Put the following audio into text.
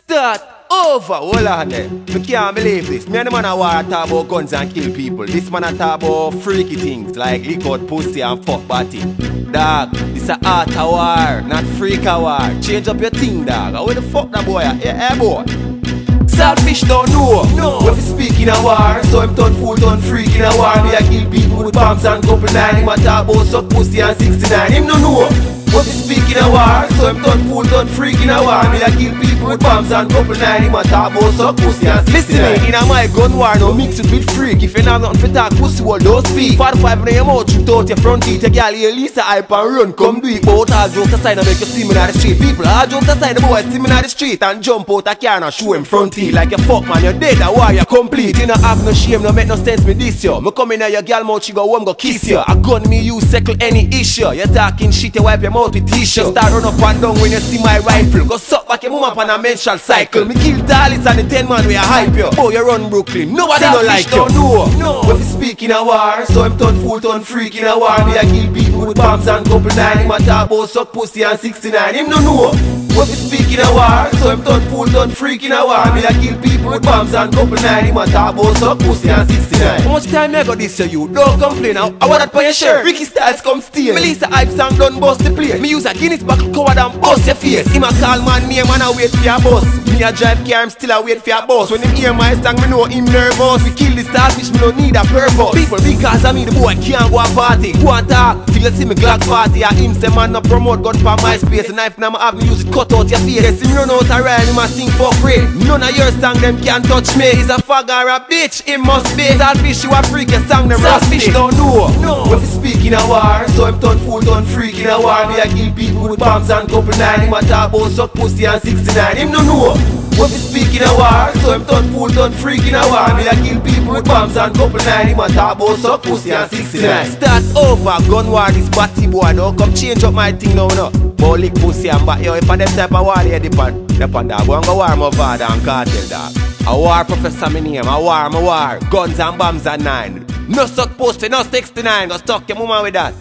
Start over. Hold on there. I can't believe this. Me and the man a war talk about guns and kill people. This man a talk about freaky things like lick out pussy and fuck batty. Dog, this a art a war, not freak a war. Change up your thing, dog. Where the fuck that boy at? Yeah, boy. Selfish don't know. No. When we speak in a war, so him turn fool, turn freak in a war. Me a kill people with bombs and couple nine. Him a talk about suck pussy and 69. Him no know. When we speak in a war, so him turn fool, turn freak in a war. Me a kill people with bombs and couple nine. Him a talk about suck pussy and 69. In a my gun war, no mix it with freak. If you have nothing for talk pussy, well don't speak. 45 in your mouth, shoot out your front teeth. Your girl here, Lisa, hype and run, come do it. But all jokes aside, I make you see me on the street. People, all jokes aside, the boys see me on the street and jump out a car and show him front teeth. Like a fuck man, you're dead, a war, you're complete. You don't have no shame, no make no sense me this yo. Me come in here, your girl mouth, she go home, go kiss you. A gun me use, settle any issue. You talking shit, you wipe your mouth with t-shirt. Start run up and down when you see my rifle. Go suck back your mum up on a menstrual cycle. Me kill Tallis and the 10 man where I hype you. Oh, you run Brooklyn, nobody don't like you. Don't know. No. When we speak in a war, so him turn fool, turn freak in a war. Me a kill people with bombs and couple nine. Him a talk about suck pussy and 69. Him no know. When we speak in a war, so him turn fool, turn freak in a war. Me a kill people with bombs and couple nine. Him a talk about suck pussy and 69. How much time I got this to you? Don't complain now. I want that for your shirt. Ricky Styles come steal. Me Lisa hype song done bust the place. Me use a Guinness buckle covered and bust your face. Him a call man name and I wait for your boss. Me a drive car, I'm still a wait for your boss. When him hear my song, me know him nervous. We kill the starfish, me don't need a purpose. People because of me, the boy can't go a party. Go and talk till you see me Glock party. I him say man no promote gun for my space. The knife now I have me use it cut out your face. Yes, him run out a rhyme, him a sing for free. None of your song them can touch me. He's a fag or a bitch, him must be. Starfish you a freak, your song them rusty. Don't know. No. When we speak in a war, so him turn fool, turn freak in a war. Me a kill people with bombs and couple nine. Him a talk about suck pussy and 69. Him no know. When we speak in a war, so him turn fool, turn freak in a war. Me a kill people with bombs and couple nine. Him a talk about suck pussy and 69. Start over, gun war this batty boy. Don't come change up my thing now, no. But lick pussy and bat, yo, if I them type of war here, depend dog. Go and go war my father and cartel dog. A war Professa me name, a war my war. Guns and bombs and nine. No suck pussy, no 69. Go stuck your mama with that.